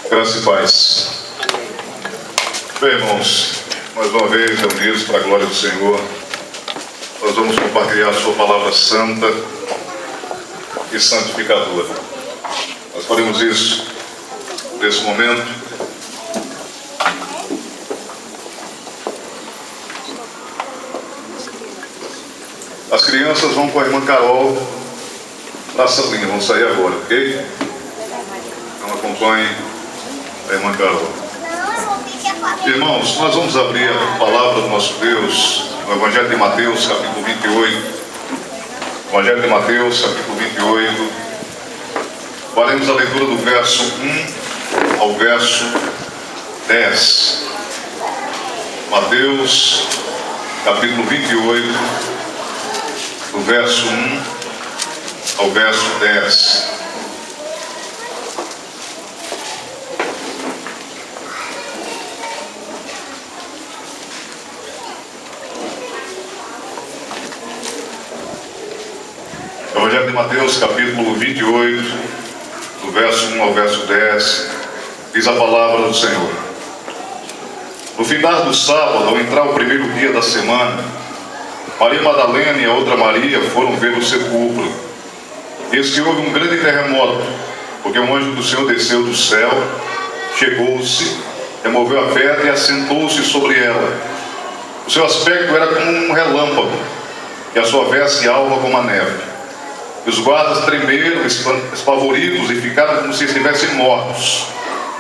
Graça e paz. Bem, irmãos, mais uma vez reunidos para a glória do Senhor, nós vamos compartilhar a sua palavra santa e santificadora. Nós faremos isso nesse momento. As crianças vão com a irmã Carol para a salinha, vão sair agora, ok? Então acompanhem a irmã Carol. Irmãos, nós vamos abrir a palavra do nosso Deus no Evangelho de Mateus, capítulo 28. Evangelho de Mateus, capítulo 28. Faremos a leitura do verso 1 ao verso 10. Mateus, capítulo 28, do verso 1 ao verso 10. Evangelho de Mateus, capítulo 28, do verso 1 ao verso 10, diz a palavra do Senhor. No findar do sábado, ao entrar o primeiro dia da semana, Maria Madalena e a outra Maria foram ver o sepulcro. Eis que houve um grande terremoto, porque um anjo do Senhor desceu do céu, chegou-se, removeu a pedra e assentou-se sobre ela. O seu aspecto era como um relâmpago, e a sua veste alva como a neve. E os guardas tremeram, espavoridos, e ficaram como se estivessem mortos.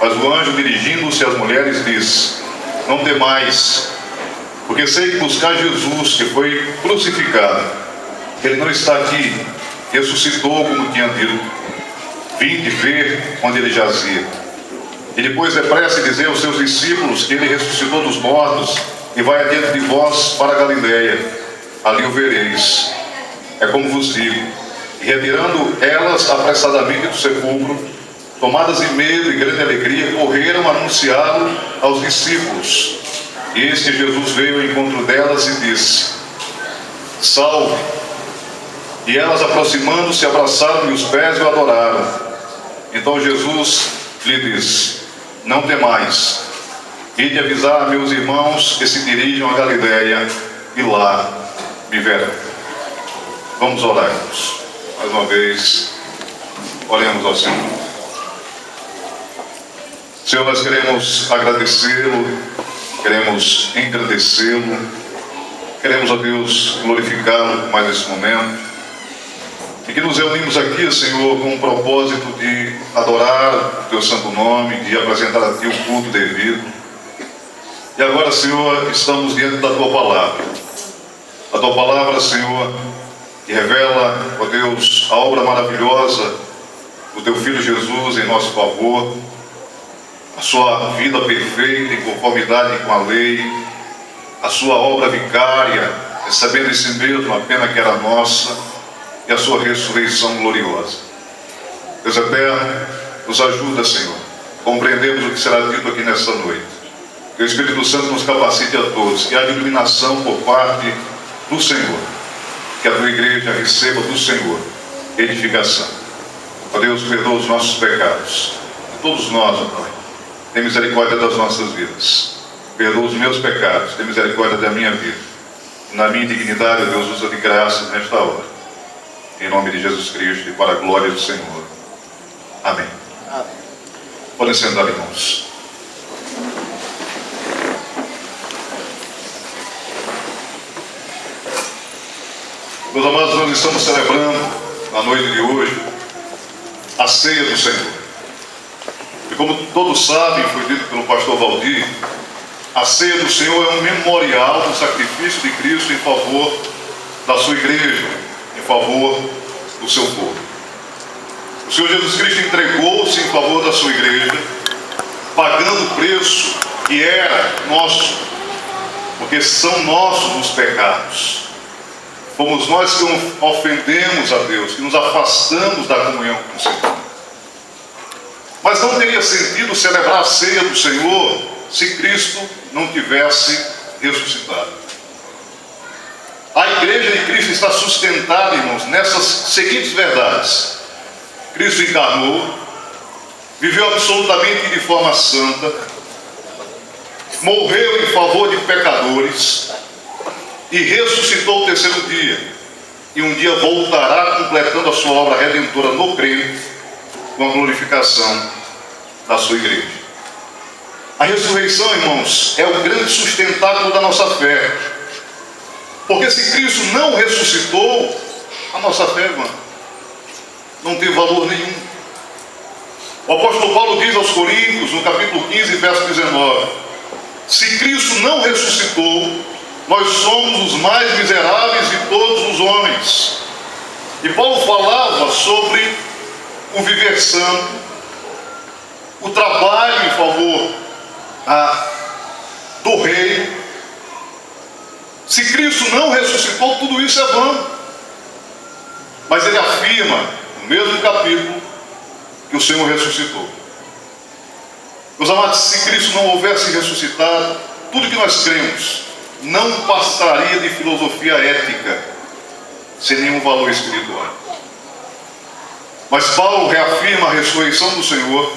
Mas o anjo, dirigindo-se às mulheres, disse: não temais, porque sei que buscais Jesus, que foi crucificado. Ele não está aqui, ressuscitou, como tinha dito. Vinde ver onde ele jazia. E depois depressa dizer aos seus discípulos que ele ressuscitou dos mortos e vai adiante de vós para a Galileia. Ali o vereis. É como vos digo. E retirando elas apressadamente do sepulcro, tomadas de medo e grande alegria, correram a anunciá-lo aos discípulos. E eis que Jesus veio ao encontro delas e disse: salve! E elas, aproximando-se, abraçaram-lhe os pés e o adoraram. Então Jesus lhe disse: não temais, ide avisar a meus irmãos que se dirijam a Galileia, e lá me verão. Vamos orar, irmãos. Mais uma vez, oremos ao Senhor. Senhor, nós queremos agradecê-lo, queremos engrandecê-lo, queremos, ó Deus, glorificá-lo mais nesse momento. E que nos reunimos aqui, Senhor, com o propósito de adorar o Teu santo nome, de apresentar a Ti o culto devido. E agora, Senhor, estamos diante da Tua palavra. A Tua palavra, Senhor, que revela, ó Deus, a obra maravilhosa do Teu Filho Jesus em nosso favor, a sua vida perfeita em conformidade com a lei, a sua obra vicária, recebendo em si mesmo a pena que era nossa, e a sua ressurreição gloriosa. Deus eterno, nos ajuda, Senhor, compreendemos o que será dito aqui nesta noite. Que o Espírito Santo nos capacite a todos, que haja iluminação por parte do Senhor, que a tua igreja receba do Senhor edificação. Ó Deus, perdoa os nossos pecados, de todos nós, ó Pai. Tem misericórdia das nossas vidas. Perdoa os meus pecados, tem misericórdia da minha vida. Na minha indignidade, ó Deus, usa de graça nesta hora. Em nome de Jesus Cristo e para a glória do Senhor. Amém. Amém. Podem sentar, irmãos. Meus amados, nós estamos celebrando, na noite de hoje, a ceia do Senhor. E como todos sabem, foi dito pelo pastor Valdir, a ceia do Senhor é um memorial do sacrifício de Cristo em favor da sua igreja, em favor do seu povo. O Senhor Jesus Cristo entregou-se em favor da sua igreja, pagando o preço que era nosso, porque são nossos os pecados. Fomos nós que ofendemos a Deus, que nos afastamos da comunhão com o Senhor. Mas não teria sentido celebrar a ceia do Senhor se Cristo não tivesse ressuscitado. A igreja de Cristo está sustentada, irmãos, nessas seguintes verdades: Cristo encarnou, viveu absolutamente de forma santa, morreu em favor de pecadores e ressuscitou o terceiro dia. E um dia voltará completando a sua obra redentora no crente com a glorificação da sua igreja. A ressurreição, irmãos, é o grande sustentáculo da nossa fé. Porque se Cristo não ressuscitou, a nossa fé, irmão, não tem valor nenhum. O apóstolo Paulo diz aos Coríntios, no capítulo 15, verso 19: se Cristo não ressuscitou, nós somos os mais miseráveis de todos os homens. E Paulo falava sobre o viver santo, o trabalho em favor do rei. Se Cristo não ressuscitou, tudo isso é vão. Mas ele afirma, no mesmo capítulo, que o Senhor ressuscitou. Meus amados, se Cristo não houvesse ressuscitado, tudo que nós cremos não passaria de filosofia ética, sem nenhum valor espiritual. Mas Paulo reafirma a ressurreição do Senhor,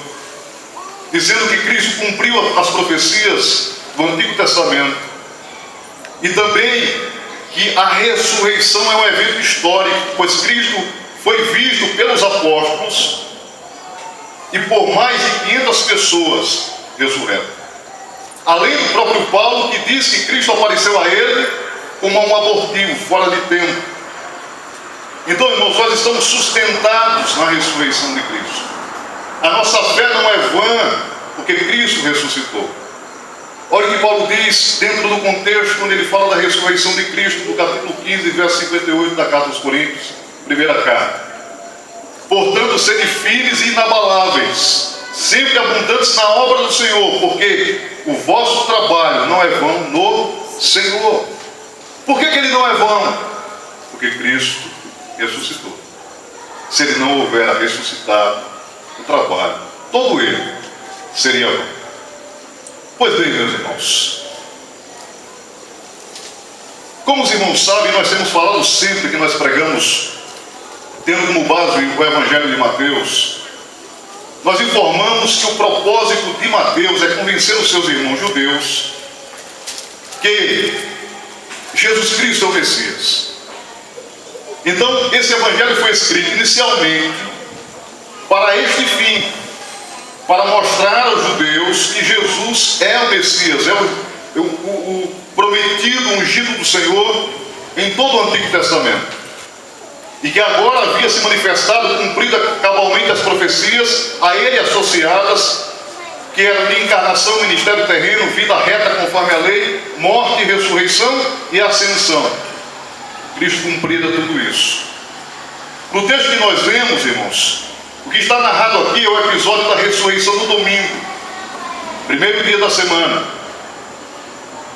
dizendo que Cristo cumpriu as profecias do Antigo Testamento, e também que a ressurreição é um evento histórico, pois Cristo foi visto pelos apóstolos e por mais de 500 pessoas ressurretas. Além do próprio Paulo, que diz que Cristo apareceu a ele como um abortivo, fora de tempo. Então, irmãos, nós estamos sustentados na ressurreição de Cristo. A nossa fé não é vã, porque Cristo ressuscitou. Olha o que Paulo diz dentro do contexto, quando ele fala da ressurreição de Cristo, no capítulo 15, verso 58 da carta aos Coríntios, primeira carta. Portanto, sede firmes e inabaláveis, sempre abundantes na obra do Senhor, porque o vosso trabalho não é vão no Senhor. Por que ele não é vão? Porque Cristo ressuscitou. Se ele não houver ressuscitado, o trabalho, todo ele, seria vão. Pois bem, meus irmãos, como os irmãos sabem, nós temos falado sempre que nós pregamos, tendo como base o Evangelho de Mateus. Nós informamos que o propósito de Mateus é convencer os seus irmãos judeus que Jesus Cristo é o Messias. Então, esse Evangelho foi escrito inicialmente para este fim, para mostrar aos judeus que Jesus é o Messias, é o prometido, ungido do Senhor em todo o Antigo Testamento. E que agora havia se manifestado, cumprida cabalmente as profecias a ele associadas, que eram de encarnação, ministério terreno, vida reta conforme a lei, morte, ressurreição e ascensão. Cristo cumprida tudo isso. No texto que nós vemos, irmãos, o que está narrado aqui é o episódio da ressurreição do domingo, primeiro dia da semana.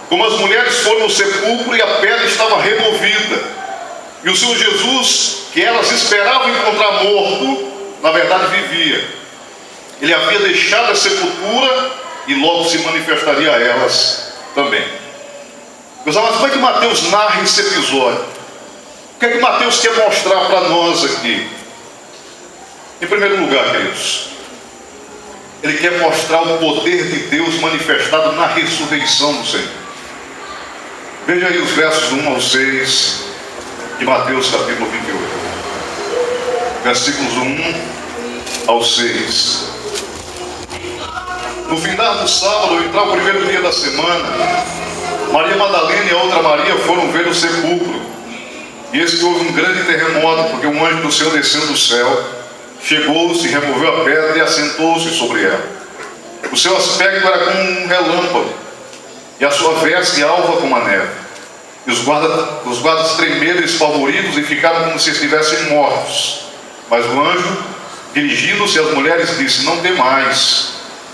Como as mulheres foram ao sepulcro e a pedra estava removida. E o Senhor Jesus, que elas esperavam encontrar morto, na verdade vivia. Ele havia deixado a sepultura e logo se manifestaria a elas também. Meus amados, como é que Mateus narra esse episódio? O que é que Mateus quer mostrar para nós aqui? Em primeiro lugar, queridos, ele quer mostrar o poder de Deus manifestado na ressurreição do Senhor. Veja aí os versos 1 ao 6 de Mateus capítulo 28. Versículos 1 ao 6. No findar do sábado, ao entrar o primeiro dia da semana, Maria Madalena e a outra Maria foram ver o sepulcro. E eis que houve um grande terremoto, porque um anjo do Senhor descendo do céu, chegou-se, removeu a pedra e assentou-se sobre ela. O seu aspecto era como um relâmpago, e a sua veste alva como a neve. E os guardas tremeram espavoridos e ficaram como se estivessem mortos. Mas o anjo, dirigindo-se às mulheres, disse: não temais,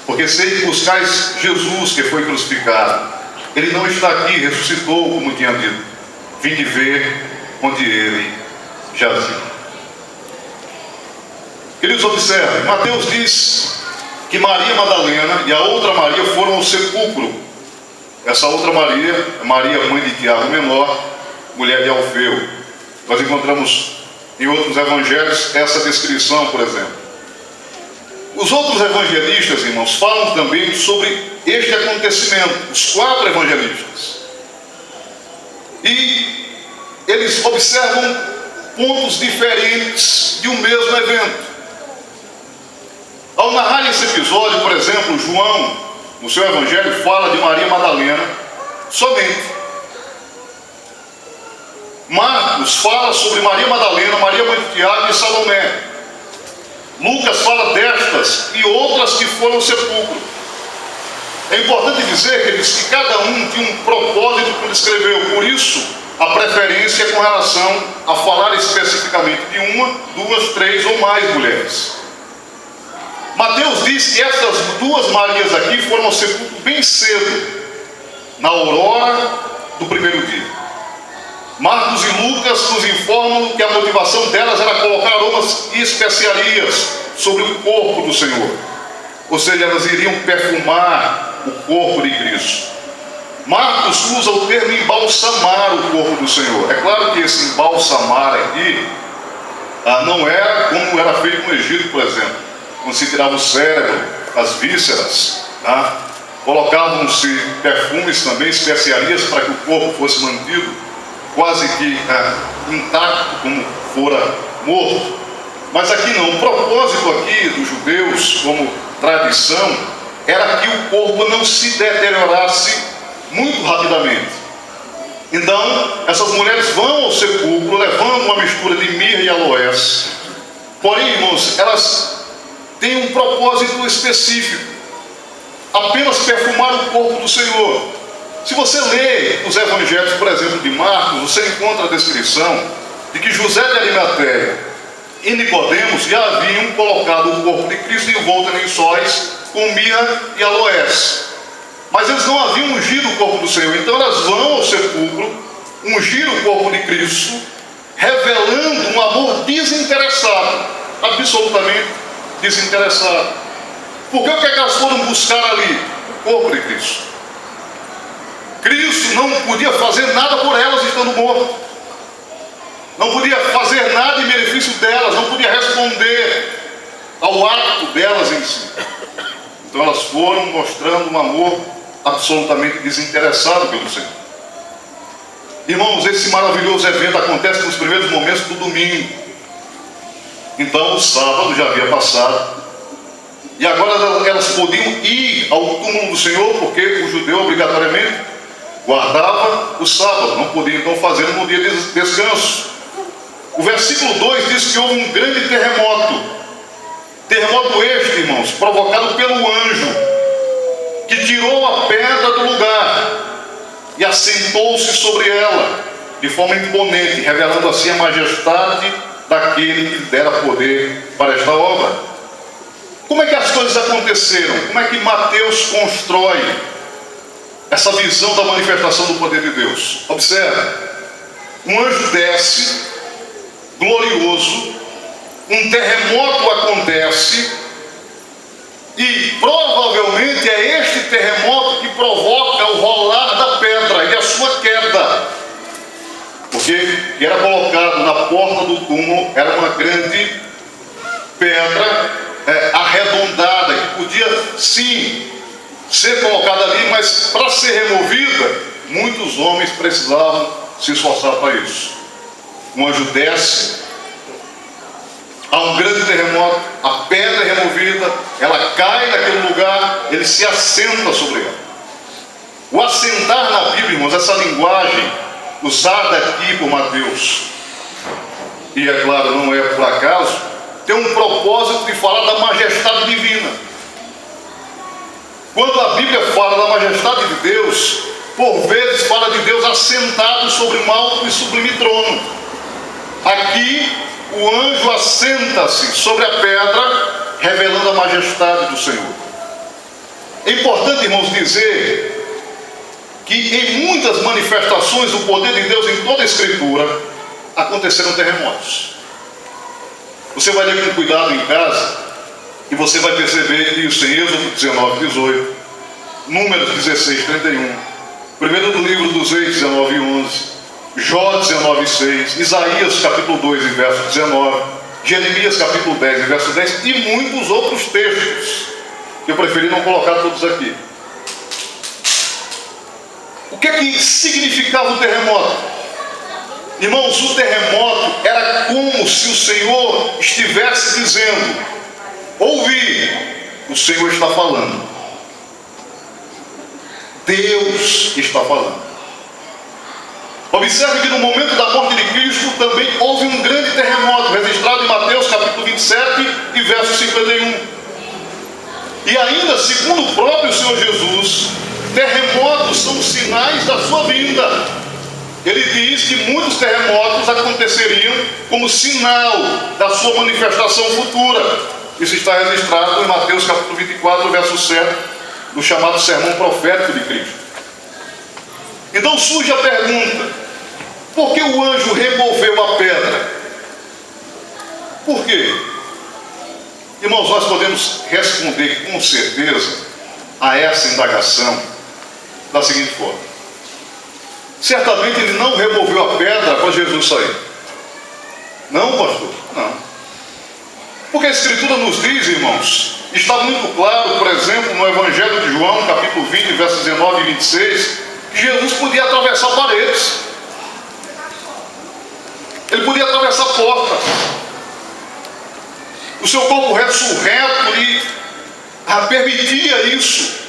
porque sei que buscais Jesus, que foi crucificado. Ele não está aqui, ressuscitou, como tinha dito. Vinde ver onde ele jazia. Queridos, observem, Mateus diz que Maria Madalena e a outra Maria foram ao sepulcro. Essa outra Maria, Maria, mãe de Tiago Menor, mulher de Alfeu. Nós encontramos em outros evangelhos essa descrição, por exemplo. Os outros evangelistas, irmãos, falam também sobre este acontecimento, os 4 evangelistas. E eles observam pontos diferentes de um mesmo evento. Ao narrar esse episódio, por exemplo, João, no seu evangelho, fala de Maria Madalena somente. Marcos fala sobre Maria Madalena, Maria mãe de Tiago e Salomé. Lucas fala destas e outras que foram ao sepulcro. É importante dizer, queridos, que cada um tinha um propósito quando escreveu. Por isso, a preferência com relação a falar especificamente de 1, 2, 3 ou mais mulheres. Mateus diz que essas 2 Marias aqui foram ao sepulcro bem cedo, na aurora do primeiro dia. Marcos e Lucas nos informam que a motivação delas era colocar aromas e especiarias sobre o corpo do Senhor. Ou seja, elas iriam perfumar o corpo de Cristo. Marcos usa o termo embalsamar o corpo do Senhor. É claro que esse embalsamar aqui não era como era feito no Egito, por exemplo, quando se tirava o cérebro, as vísceras, colocavam-se perfumes também, especiarias, para que o corpo fosse mantido quase que intacto, como fora morto. Mas aqui não. O propósito aqui dos judeus, como tradição, era que o corpo não se deteriorasse muito rapidamente. Então, essas mulheres vão ao sepulcro levando uma mistura de mirra e aloés. Porém, irmãos, elas têm um propósito específico: apenas perfumar o corpo do Senhor. Se você lê os evangelhos, por exemplo, de Marcos, você encontra a descrição de que José de Arimateia e Nicodemos já haviam colocado o corpo de Cristo envolto em lençóis com mirra e aloés. Mas eles não haviam ungido o corpo do Senhor. Então elas vão ao sepulcro, ungir o corpo de Cristo, revelando um amor desinteressado, absolutamente desinteressado. Porque o que é que elas foram buscar ali? O corpo de Cristo. Cristo não podia fazer nada por elas estando morto. Não podia fazer nada em benefício delas, não podia responder ao ato delas em si. Então elas foram mostrando um amor absolutamente desinteressado pelo Senhor. Irmãos, esse maravilhoso evento acontece nos primeiros momentos do domingo. Então o sábado já havia passado. E agora elas podiam ir ao túmulo do Senhor, porque o judeu obrigatoriamente guardava o sábado, não podia então fazer no dia de descanso. O versículo 2 diz que houve um grande terremoto. Terremoto este, irmãos, provocado pelo anjo, que tirou a pedra do lugar e assentou-se sobre ela, de forma imponente, revelando assim a majestade daquele que lhe dera poder para esta obra. Como é que as coisas aconteceram? Como é que Mateus constrói essa visão da manifestação do poder de Deus? Observe, um anjo desce, glorioso, um terremoto acontece, e provavelmente é este terremoto que provoca o rolar da pedra e a sua queda, porque era colocado na porta do túmulo, era uma grande pedra arredondada, que podia sim ser colocada ali, mas para ser removida, muitos homens precisavam se esforçar para isso. Um anjo desce, há um grande terremoto, a pedra é removida, ela cai naquele lugar, ele se assenta sobre ela. O assentar na Bíblia, irmãos, essa linguagem usada aqui por Mateus, e é claro, não é por acaso, tem um propósito de falar da majestade divina. Quando a Bíblia fala da majestade de Deus, por vezes fala de Deus assentado sobre um alto e sublime trono. Aqui, o anjo assenta-se sobre a pedra, revelando a majestade do Senhor. É importante, irmãos, dizer que em muitas manifestações do poder de Deus em toda a Escritura, aconteceram terremotos. Você vai ler com cuidado em casa e você vai perceber isso em Êxodo 19, 18, Números 16, 31, primeiro do livro dos Reis 19, 11, Jó 19, 6, Isaías capítulo 2 e verso 19, Jeremias capítulo 10 e verso 10 e muitos outros textos, que eu preferi não colocar todos aqui. O que é que significava o terremoto? Irmãos, o terremoto era como se o Senhor estivesse dizendo: ouvi, o Senhor está falando. Deus está falando. Observe que no momento da morte de Cristo também houve um grande terremoto, registrado em Mateus capítulo 27 e verso 51. E ainda, segundo o próprio Senhor Jesus, terremotos são sinais da sua vinda. Ele diz que muitos terremotos aconteceriam como sinal da sua manifestação futura. Isso está registrado em Mateus capítulo 24, verso 7, do chamado sermão profético de Cristo. Então surge a pergunta: por que o anjo removeu a pedra? Por quê? Irmãos, nós podemos responder com certeza a essa indagação da seguinte forma: certamente ele não removeu a pedra para Jesus sair. Não, pastor, não. Porque a Escritura nos diz, irmãos, está muito claro, por exemplo, no Evangelho de João, capítulo 20, versos 19 e 26, que Jesus podia atravessar paredes. Ele podia atravessar portas. O seu corpo ressurreto lhe permitia isso.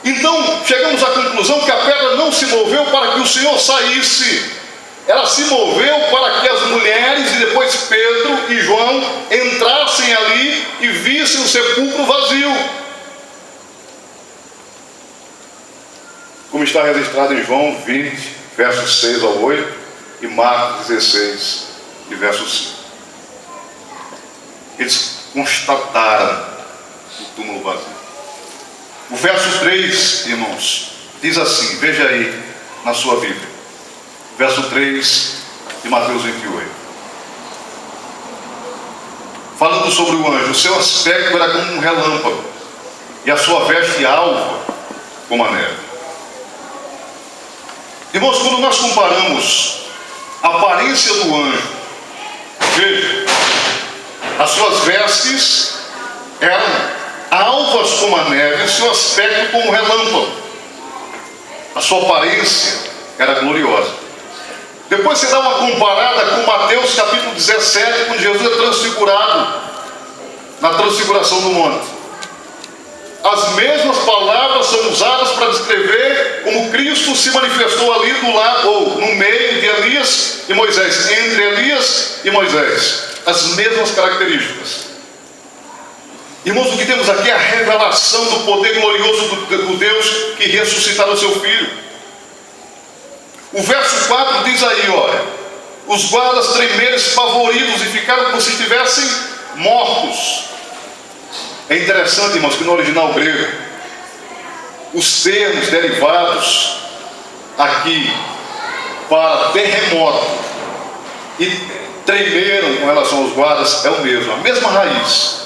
Então, chegamos à conclusão que a pedra não se moveu para que o Senhor saísse. Ela se moveu para que as mulheres e depois Pedro e João entrassem ali e vissem o sepulcro vazio. Como está registrado em João 20, versos 6 ao 8, e Marcos 16, e verso 5. Eles constataram o túmulo vazio. O verso 3, irmãos, diz assim, veja aí na sua Bíblia. Verso 3 de Mateus 28. Falando sobre o anjo, o seu aspecto era como um relâmpago, e a sua veste alva como a neve. Irmãos, quando nós comparamos a aparência do anjo, veja, as suas vestes eram alvas como a neve, e o seu aspecto como um relâmpago. A sua aparência era gloriosa. Depois você dá uma comparada com Mateus capítulo 17, quando Jesus é transfigurado na transfiguração do monte. As mesmas palavras são usadas para descrever como Cristo se manifestou ali do lado, ou no meio de Elias e Moisés, entre Elias e Moisés. As mesmas características. Irmãos, o que temos aqui é a revelação do poder glorioso do Deus que ressuscitará o seu Filho. O verso 4 diz aí, olha, os guardas tremeram espavoridos e ficaram como se estivessem mortos. É interessante, irmãos, que no original grego, os termos derivados aqui para terremoto e tremeram com relação aos guardas é o mesmo, a mesma raiz.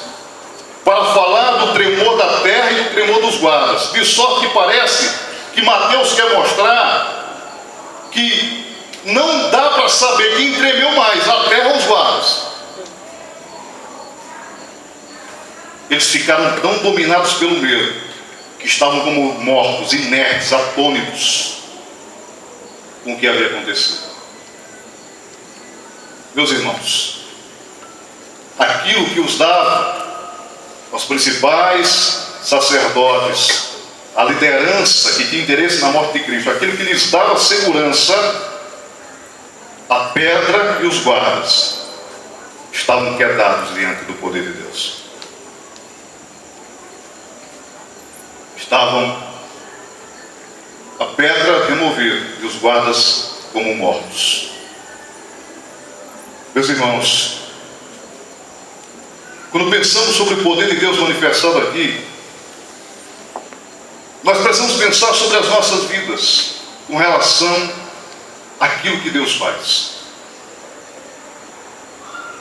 Para falar do tremor da terra e do tremor dos guardas. De sorte que parece que Mateus quer mostrar que não dá para saber quem tremeu mais, a terra ou os guardas. Eles ficaram tão dominados pelo medo, que estavam como mortos, inertes, atônitos, com o que havia acontecido. Meus irmãos, aquilo que os dava, os principais sacerdotes, a liderança que tinha interesse na morte de Cristo, aquilo que lhes dava segurança, a pedra e os guardas estavam quedados diante do poder de Deus. Estavam a pedra removida e os guardas como mortos. Meus irmãos, quando pensamos sobre o poder de Deus manifestado aqui, nós precisamos pensar sobre as nossas vidas com relação àquilo que Deus faz.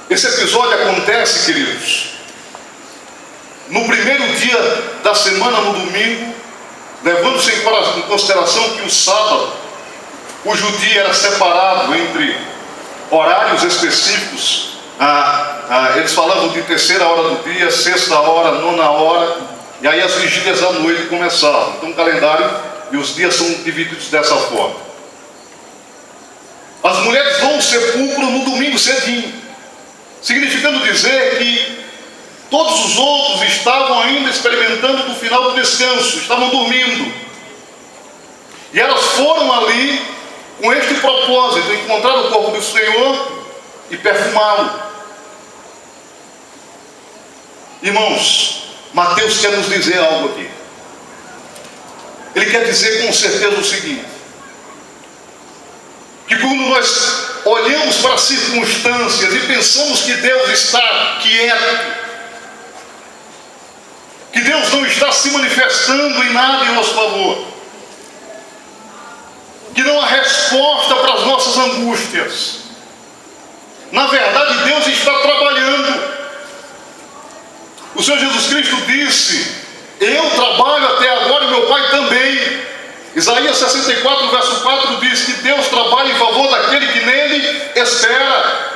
Esse episódio acontece, queridos, no primeiro dia da semana, no domingo, levando-se em consideração que o sábado, cujo dia era separado entre horários específicos Eles falavam de terceira hora do dia, sexta hora, nona hora, e aí as vigílias à noite começavam. Então o calendário e os dias são divididos dessa forma. As mulheres vão ao sepulcro no domingo cedinho, significando dizer que todos os outros estavam ainda experimentando do final do descanso, estavam dormindo. E elas foram ali com este propósito, encontrar o corpo do Senhor e perfumá-lo. Irmãos, Mateus quer nos dizer algo aqui. Ele quer dizer com certeza o seguinte: que quando nós olhamos para as circunstâncias e pensamos que Deus está quieto, que Deus não está se manifestando em nada em nosso favor, que não há resposta para as nossas angústias, na verdade Deus está trabalhando. O Senhor Jesus Cristo disse: eu trabalho até agora e meu Pai também. Isaías 64, verso 4 diz que Deus trabalha em favor daquele que nele espera.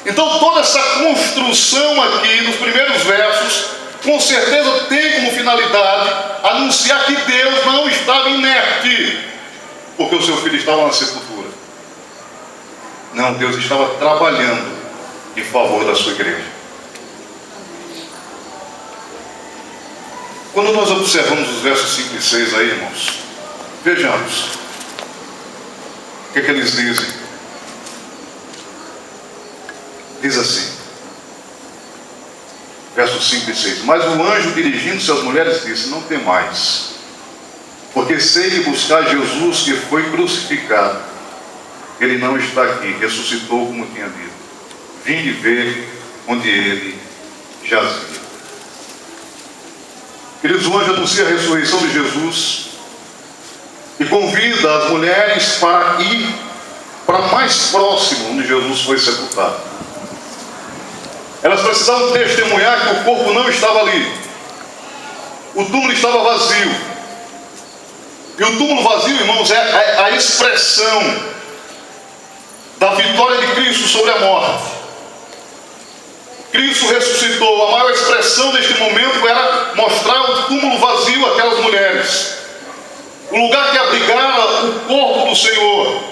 Então toda essa construção aqui nos primeiros versos com certeza tem como finalidade anunciar que Deus não estava inerte porque o seu filho estava na sepultura. Não, Deus estava trabalhando em favor da sua igreja. Quando nós observamos os versos 5 e 6 aí, irmãos, vejamos o que eles dizem. Diz assim, versos 5 e 6: mas o anjo, dirigindo-se às mulheres, disse: não temais, porque sei que buscar Jesus que foi crucificado. Ele não está aqui, ressuscitou como tinha dito. Vinde ver onde ele jazia. Queridos, o anjo anuncia a ressurreição de Jesus e convida as mulheres para ir para mais próximo onde Jesus foi sepultado. Elas precisavam testemunhar que o corpo não estava ali. O túmulo estava vazio. E o túmulo vazio, irmãos, é a expressão da vitória de Cristo sobre a morte. Cristo ressuscitou. A maior expressão deste momento era mostrar o túmulo vazio àquelas mulheres. O lugar que abrigara o corpo do Senhor,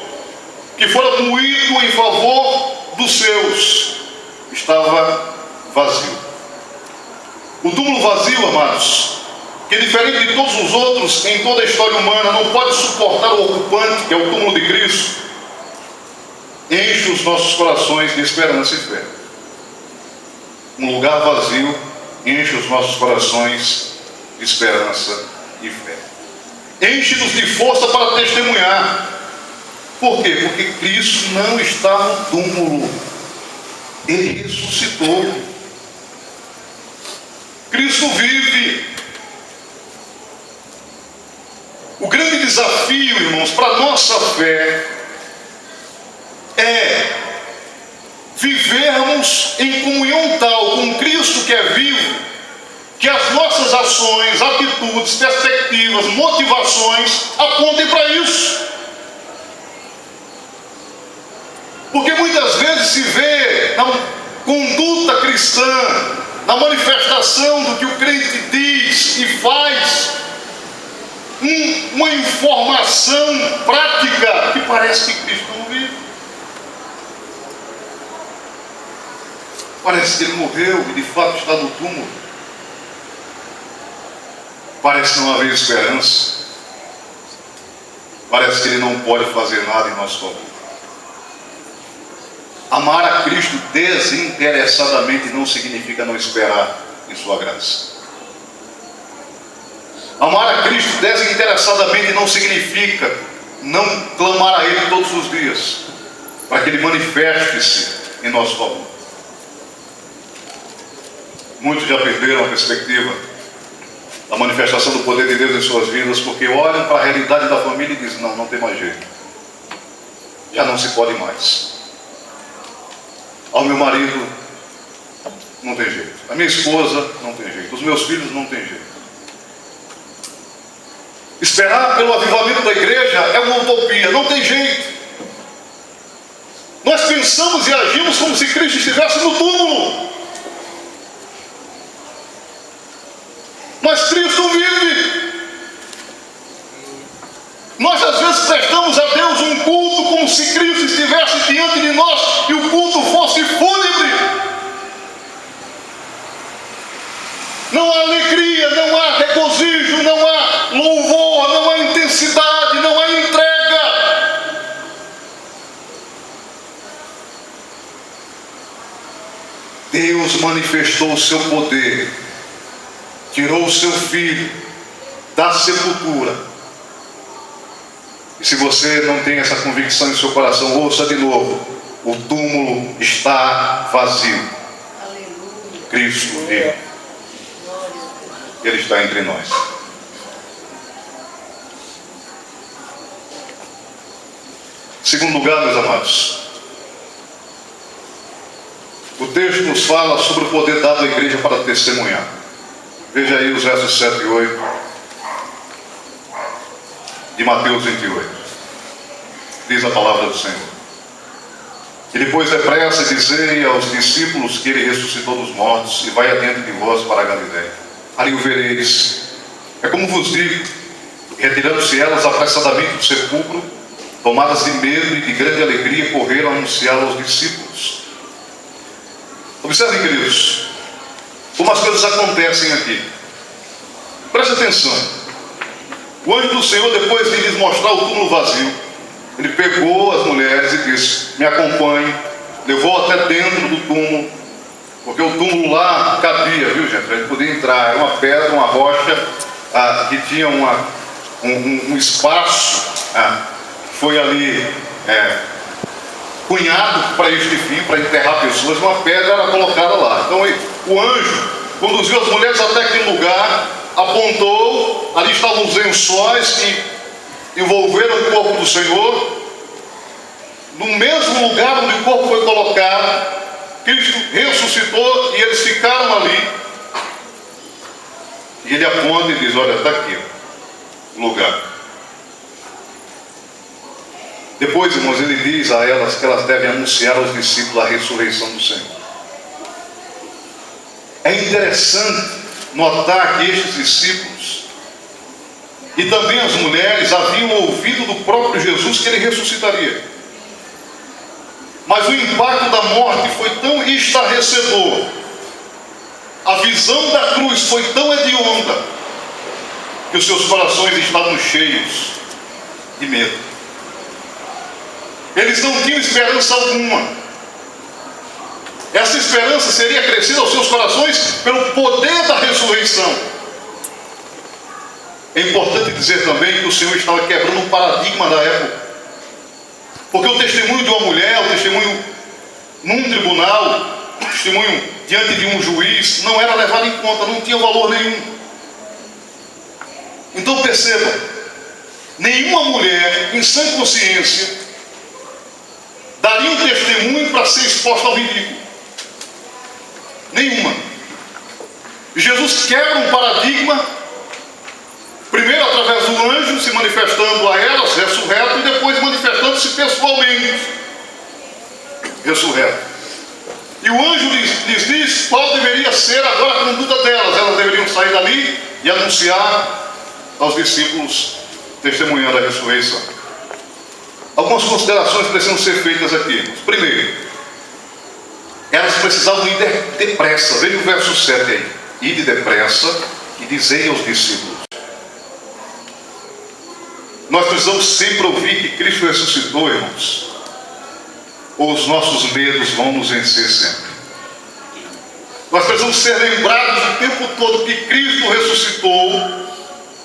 que fora moído em favor dos seus, estava vazio. O túmulo vazio, amados, que diferente de todos os outros em toda a história humana, não pode suportar o ocupante, que é o túmulo de Cristo, enche os nossos corações de esperança e fé. Um lugar vazio enche os nossos corações de esperança e fé. Enche-nos de força para testemunhar. Por quê? Porque Cristo não está no túmulo. Ele ressuscitou. Cristo vive. O grande desafio, irmãos, para a nossa fé é vivermos em comunhão tal com Cristo que é vivo, que as nossas ações, atitudes, perspectivas, motivações apontem para isso. Porque muitas vezes se vê na conduta cristã, na manifestação do que o crente diz e faz, uma informação prática que parece que Cristo não vive. Parece que ele morreu e de fato está no túmulo. Parece que não haver esperança. Parece que ele não pode fazer nada em nosso favor. Amar a Cristo desinteressadamente não significa não esperar em sua graça. Amar a Cristo desinteressadamente não significa não clamar a Ele todos os dias, para que Ele manifeste-se em nosso favor. Muitos já perderam a perspectiva da manifestação do poder de Deus em suas vidas, porque olham para a realidade da família e dizem: não tem mais jeito, já não se pode mais. Ao meu marido não tem jeito, a minha esposa não tem jeito, os meus filhos não tem jeito. Esperar pelo avivamento da igreja é uma utopia, não tem jeito. Nós pensamos e agimos como se Cristo estivesse no túmulo. Mas Cristo vive. Nós às vezes prestamos a Deus um culto como se Cristo estivesse diante de nós e o culto fosse fúnebre. Não há alegria, não há regozijo, não há louvor, não há intensidade, não há entrega. Deus manifestou o seu poder, tirou o seu filho da sepultura. E se você não tem essa convicção em seu coração, ouça de novo: o túmulo está vazio. Aleluia. Cristo vive. Ele está entre nós. Em segundo lugar, meus amados, o texto nos fala sobre o poder dado à igreja para testemunhar. Veja aí os versos 7 e 8 de Mateus 28. Diz a palavra do Senhor: e depois depressa dizei aos discípulos que ele ressuscitou dos mortos e vai adiante de vós para a Galiléia. Ali o vereis. É como vos digo, retirando-se elas apressadamente do sepulcro, tomadas de medo e de grande alegria, correram a anunciá-lo aos discípulos. Observem, queridos, como as coisas acontecem aqui. Preste atenção. O anjo do Senhor, depois de lhes mostrar o túmulo vazio, ele pegou as mulheres e disse: me acompanhe. Levou até dentro do túmulo, porque o túmulo lá cabia, viu, gente? A gente podia entrar. Era uma pedra, uma rocha, que tinha um espaço, foi ali cunhado para este fim, para enterrar pessoas. Uma pedra era colocada lá. Então o anjo conduziu as mulheres até aquele lugar, apontou, ali estavam os lençóis que envolveram o corpo do Senhor. No mesmo lugar onde o corpo foi colocado, Cristo ressuscitou e eles ficaram ali. E ele aponta e diz: olha, está aqui o lugar. Depois, irmãos, ele diz a elas que elas devem anunciar aos discípulos a ressurreição do Senhor. É interessante notar que estes discípulos e também as mulheres haviam ouvido do próprio Jesus que ele ressuscitaria. Mas o impacto da morte foi tão estarrecedor, a visão da cruz foi tão hedionda, que os seus corações estavam cheios de medo. Eles não tinham esperança alguma. Essa esperança seria acrescida aos seus corações pelo poder da ressurreição. É importante dizer também que o Senhor estava quebrando um paradigma da época. Porque o testemunho de uma mulher, o testemunho num tribunal, o testemunho diante de um juiz, não era levado em conta, não tinha valor nenhum. Então perceba, nenhuma mulher em sã consciência daria um testemunho para ser exposta ao ridículo. Nenhuma. Jesus quebra um paradigma, primeiro através do anjo se manifestando a elas, ressurreto, e depois manifestando-se pessoalmente, ressurreto. E o anjo lhes diz qual deveria ser agora a conduta delas. Elas deveriam sair dali e anunciar aos discípulos, testemunhando a ressurreição. Algumas considerações precisam ser feitas aqui. Primeiro, elas precisavam ir depressa. Veja o verso 7 aí. Ide depressa e dizei aos discípulos. Nós precisamos sempre ouvir que Cristo ressuscitou, irmãos, ou os nossos medos vão nos vencer sempre. Nós precisamos ser lembrados o tempo todo que Cristo ressuscitou,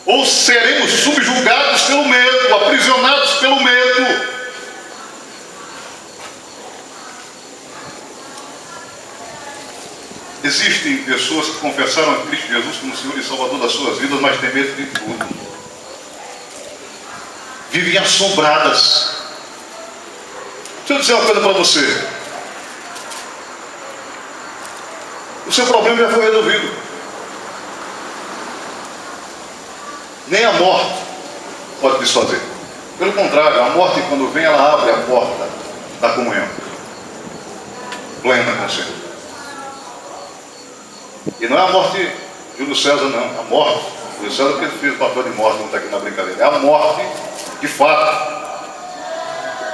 ou seremos subjugados pelo medo, aprisionados pelo medo. Existem pessoas que confessaram a Cristo Jesus como Senhor e Salvador das suas vidas, mas têm medo de tudo. Vivem assombradas. Deixa eu dizer uma coisa para você. O seu problema já foi resolvido. Nem a morte pode desfazer. Pelo contrário, a morte, quando vem, ela abre a porta da comunhão. plena com o Senhor. E não é a morte de Júlio César, não. A morte, Júlio César porque ele fez o papel de morte, não está aqui na brincadeira. É a morte, de fato.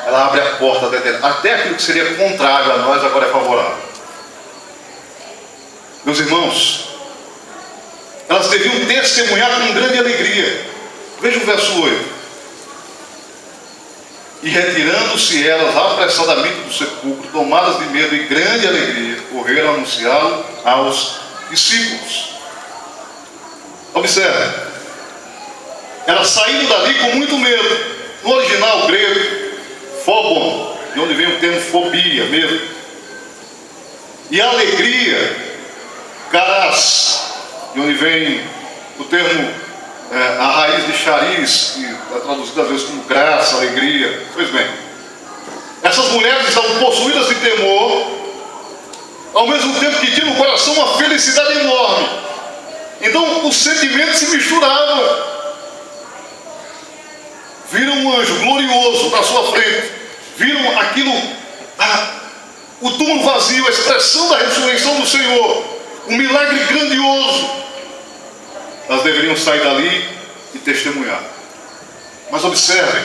Ela abre a porta até aquilo que seria contrário a nós, agora é favorável. Meus irmãos, elas deviam testemunhar com grande alegria. Veja o verso 8. E retirando-se elas apressadamente do sepulcro, tomadas de medo e grande alegria, correram a anunciá-lo aos discípulos. Observe, elas saíram dali com muito medo. No original grego, phobon, de onde vem o termo fobia, medo. E a alegria, charis, de onde vem o termo, a raiz de charis, que é traduzida às vezes como graça, alegria. Pois bem, essas mulheres estavam possuídas de temor, ao mesmo tempo que tinham no coração uma felicidade enorme. Então os sentimentos se misturavam. Viram um anjo glorioso na sua frente, viram aquilo, o túmulo vazio, a expressão da ressurreição do Senhor, um milagre grandioso. Elas deveriam sair dali e testemunhar. Mas observem,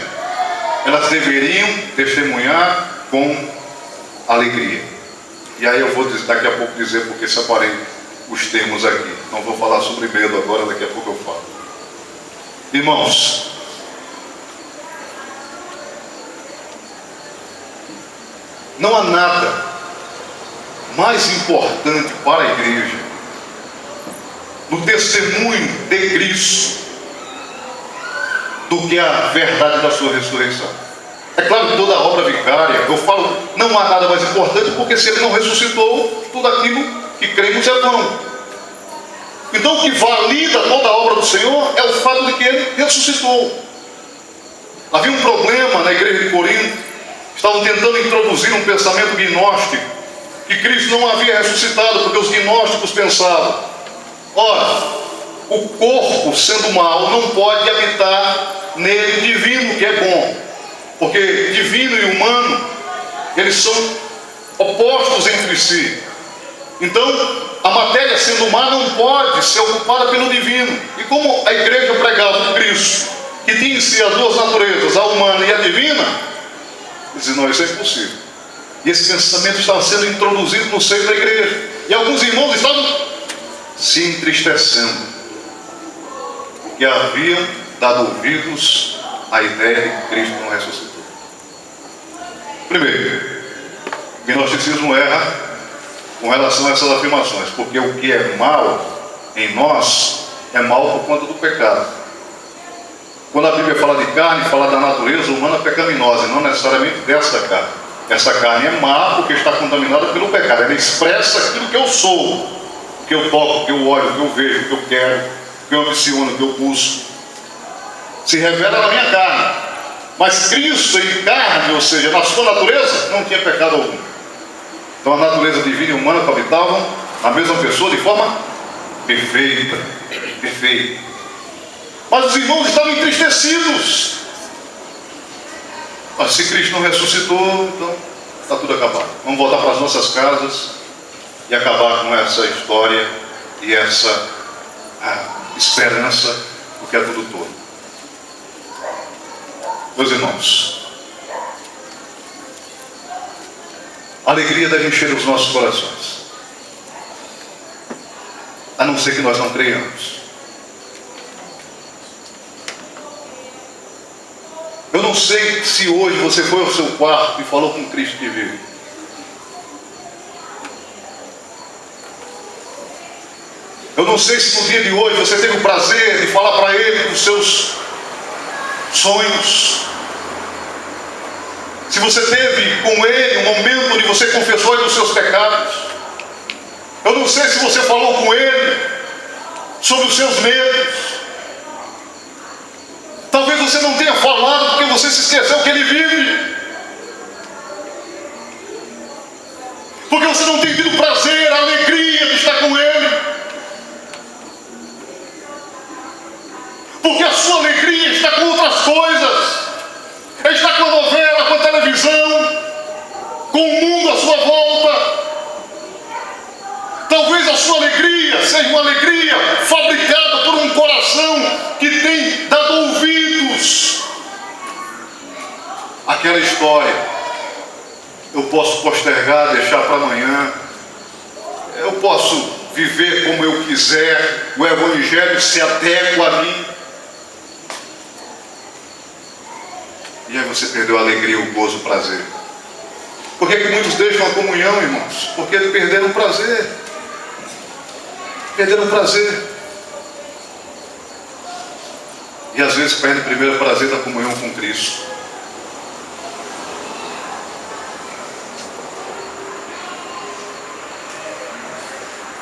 elas deveriam testemunhar com alegria. E aí eu vou daqui a pouco dizer porque separei os termos aqui. Não vou falar sobre medo agora, daqui a pouco eu falo. Irmãos, não há nada mais importante para a igreja no testemunho de Cristo do que a verdade da sua ressurreição. É claro que toda obra vicária, eu falo, não há nada mais importante, porque se ele não ressuscitou, tudo aquilo que cremos é vão. Então o que valida toda a obra do Senhor é o fato de que ele ressuscitou. Havia um problema na igreja de Corinto. Estavam tentando introduzir um pensamento gnóstico, que Cristo não havia ressuscitado, porque os gnósticos pensavam: ora, o corpo sendo mau não pode habitar nele divino, que é bom, porque divino e humano, eles são opostos entre si. Então, a matéria sendo má não pode ser ocupada pelo divino. E como a igreja pregava o Cristo, que tinha em si as duas naturezas, a humana e a divina, dizem: não, isso é impossível. E esse pensamento estava sendo introduzido no seio da igreja. E alguns irmãos estavam se entristecendo, porque haviam dado ouvidos à ideia de que Cristo não ressuscitou. Primeiro, o gnosticismo erra com relação a essas afirmações, porque o que é mal em nós é mal por conta do pecado. Quando a Bíblia fala de carne, fala da natureza humana pecaminosa, e não necessariamente desta carne. Essa carne é má porque está contaminada pelo pecado. Ela expressa aquilo que eu sou, o que eu toco, o que eu olho, o que eu vejo, o que eu quero, o que eu ambiciono, o que eu busco. Se revela na minha carne. Mas Cristo em carne, ou seja, na sua natureza, não tinha pecado algum. Então a natureza divina e humana habitavam na mesma pessoa de forma perfeita. Perfeita. Mas os irmãos estavam entristecidos. Mas se Cristo não ressuscitou, então está tudo acabado. Vamos voltar para as nossas casas e acabar com essa história e essa esperança, porque é tudo todo. Meus irmãos, a alegria deve encher os nossos corações, a não ser que nós não creiamos. Eu não sei se hoje você foi ao seu quarto e falou com Cristo que vive. Eu não sei se no dia de hoje você teve o prazer de falar para Ele dos seus sonhos. Se você teve com Ele um momento onde você confessou Ele dos seus pecados. Eu não sei se você falou com Ele sobre os seus medos. Talvez você não tenha falado porque você se esqueceu que Ele vive. Porque você não tem tido prazer, a alegria de estar com Ele. Porque a sua alegria está com outras coisas. Está com a novela, com a televisão, com o mundo à sua volta. seja uma alegria fabricada por um coração que tem dado ouvidos àquela história. Eu posso postergar, deixar para amanhã. Eu posso viver como eu quiser. O Evangelho se adequa a mim. E aí você perdeu a alegria, o gozo, o prazer. Por que muitos deixam a comunhão, irmãos? Porque perderam o prazer. Perderam o prazer. E às vezes perdem primeiro o prazer da comunhão com Cristo.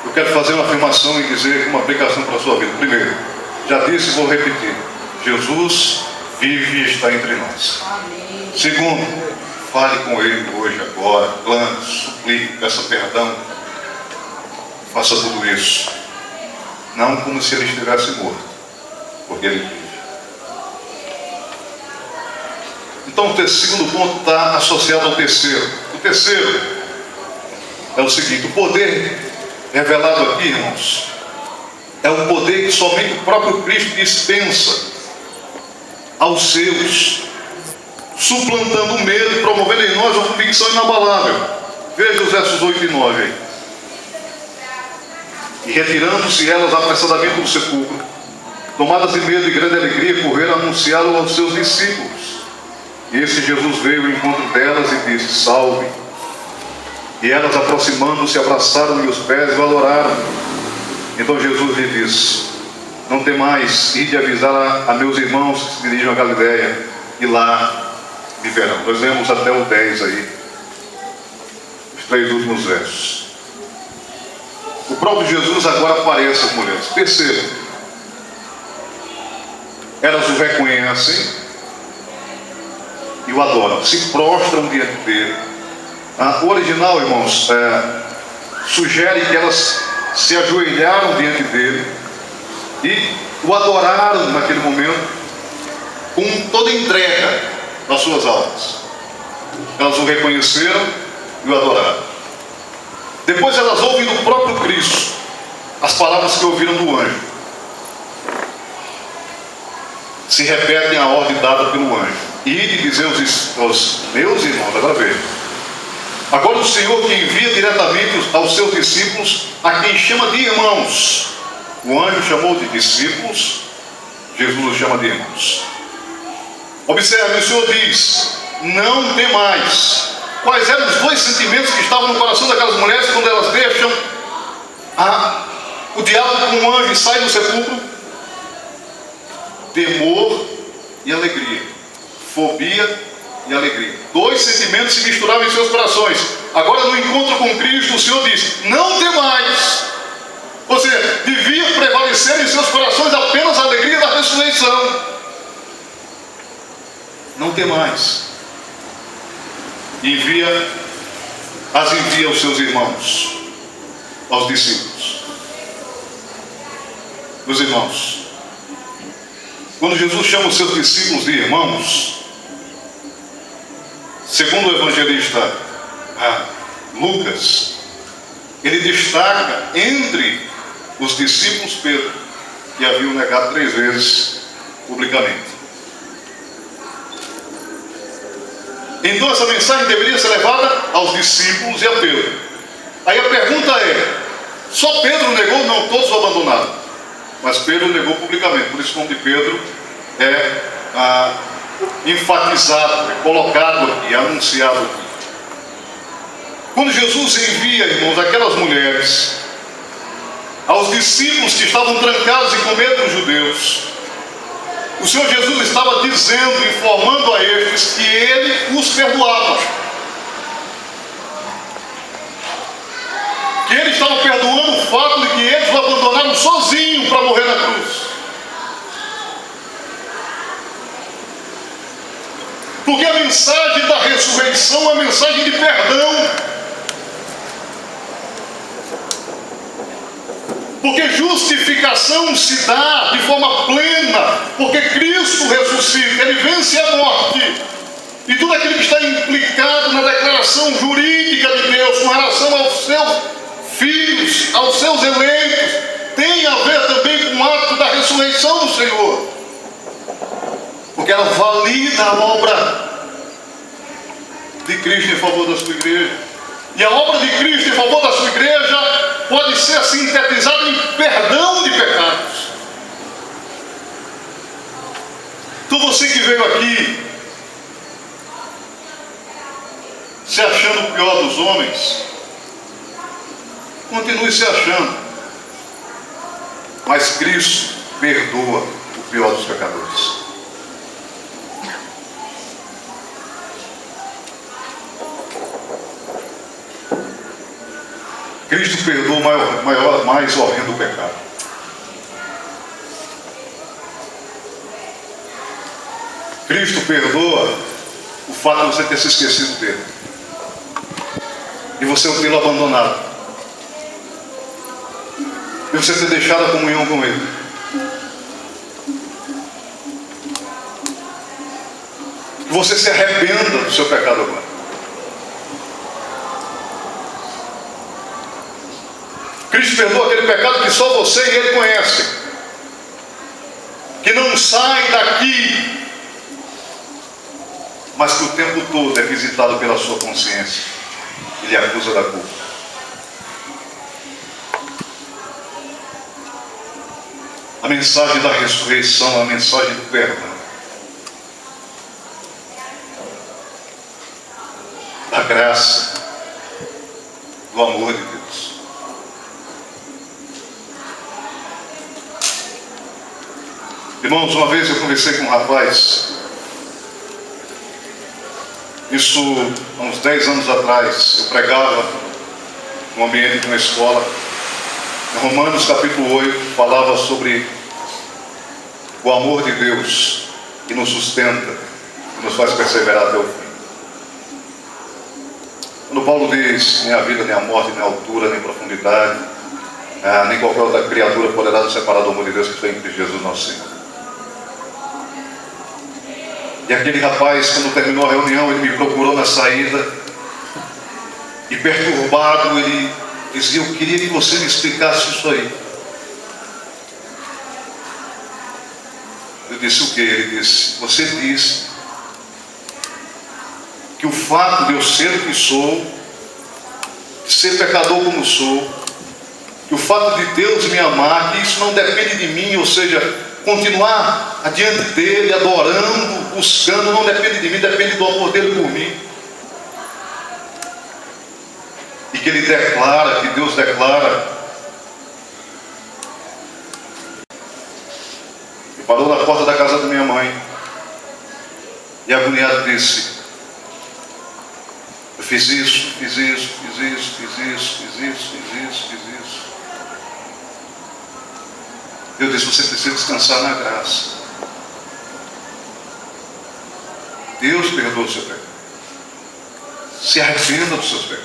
Eu quero fazer uma afirmação e dizer uma aplicação para a sua vida. Primeiro, já disse e vou repetir: Jesus vive e está entre nós. Amém. Segundo, fale com Ele hoje, agora, clame, suplique, peça perdão. Faça tudo isso. Não como se Ele estivesse morto, porque Ele vive. Então o segundo ponto está associado ao terceiro. O terceiro é o seguinte: o poder revelado aqui, irmãos, é um poder que somente o próprio Cristo dispensa aos seus, suplantando o medo e promovendo em nós uma convicção inabalável. Veja os versos 8 e 9 aí. E retirando-se elas apressadamente do sepulcro, tomadas de medo e grande alegria, correram a anunciá-lo aos seus discípulos. E esse Jesus veio ao encontro delas e disse: salve. E elas, aproximando-se, abraçaram-lhe os pés e o adoraram. Então Jesus lhe disse: não temais, ide avisar a meus irmãos que se dirigem a Galiléia, e lá viverão. Nós lemos até o 10 aí, os 3 últimos versos. O próprio Jesus agora aparece às mulheres. Percebam, elas o reconhecem e o adoram, se prostram diante dele. O original, irmãos, sugere que elas se ajoelharam diante dele e o adoraram naquele momento com toda a entrega das suas almas. Elas o reconheceram e o adoraram. Depois elas ouvem do próprio Cristo as palavras que ouviram do anjo. Se repetem a ordem dada pelo anjo: ide dizer aos meus irmãos. Agora veja. Agora o Senhor que envia diretamente aos seus discípulos, a quem chama de irmãos. O anjo chamou de discípulos, Jesus os chama de irmãos. Observe, o Senhor diz: não temais. Quais eram os dois sentimentos que estavam no coração daquelas mulheres quando elas deixam o diabo com um anjo e saem do sepulcro? Temor e alegria. Fobia e alegria. Dois sentimentos se misturavam em seus corações. Agora, no encontro com Cristo, o Senhor diz: não temais. Ou seja, devia prevalecer em seus corações apenas a alegria da ressurreição. Não temais. As envia aos seus irmãos, aos discípulos. Meus irmãos, quando Jesus chama os seus discípulos de irmãos, segundo o evangelista Lucas, ele destaca entre os discípulos Pedro, que haviam negado 3 vezes publicamente. Então essa mensagem deveria ser levada aos discípulos e a Pedro. Aí a pergunta é: só Pedro negou? Não, todos o abandonaram. Mas Pedro negou publicamente. Por isso o nome de Pedro é enfatizado, é colocado aqui, anunciado aqui. Quando Jesus envia, irmãos, aquelas mulheres aos discípulos que estavam trancados e com medo dos judeus, o Senhor Jesus estava dizendo, informando a eles que Ele os perdoava. Que Ele estava perdoando o fato de que eles o abandonaram sozinho para morrer na cruz. Porque a mensagem da ressurreição é uma mensagem de perdão. Porque justificação se dá de forma plena, porque Cristo ressuscita, Ele vence a morte. E tudo aquilo que está implicado na declaração jurídica de Deus com relação aos seus filhos, aos seus eleitos, tem a ver também com o ato da ressurreição do Senhor, porque ela valida a obra de Cristo em favor da sua igreja. E a obra de Cristo em favor da sua igreja pode ser sintetizada em perdão de pecados. Então você que veio aqui se achando o pior dos homens, continue se achando, mas Cristo perdoa o pior dos pecadores. Cristo perdoa o mais horrendo pecado. Cristo perdoa o fato de você ter se esquecido dele e você o tê-lo abandonado e você ter deixado a comunhão com ele. Que você se arrependa do seu pecado agora. Cristo perdoa aquele pecado que só você e ele conhecem, que não sai daqui, mas que o tempo todo é visitado pela sua consciência e lhe acusa da culpa. A mensagem da ressurreição, a mensagem do perdão, da graça, do amor de Deus. Irmãos, uma vez eu conversei com um rapaz, isso há uns 10 anos atrás, eu pregava no ambiente de uma escola. Em Romanos capítulo 8, falava sobre o amor de Deus que nos sustenta, que nos faz perseverar até o fim. Quando Paulo diz, nem a vida, nem a morte, nem a altura, nem a profundidade, nem qualquer outra criatura poderá nos separar do amor de Deus que está em Cristo Jesus nosso Senhor. E aquele rapaz, quando terminou a reunião, ele me procurou na saída e, perturbado, ele dizia: eu queria que você me explicasse isso aí. Eu disse: o que? Ele disse: você disse que o fato de eu ser o que sou, de ser pecador como sou, que o fato de Deus me amar, que isso não depende de mim, ou seja, continuar adiante dele, adorando, buscando, não depende de mim, depende do amor dele por mim. E que ele declara, que Deus declara. E parou na porta da casa da minha mãe e agoniado disse: eu fiz isso, fiz isso, fiz isso, fiz isso, fiz isso, fiz isso, fiz isso. Eu disse: você precisa descansar na graça. Deus perdoa o seu pecado. Se arrependa dos seus pecados.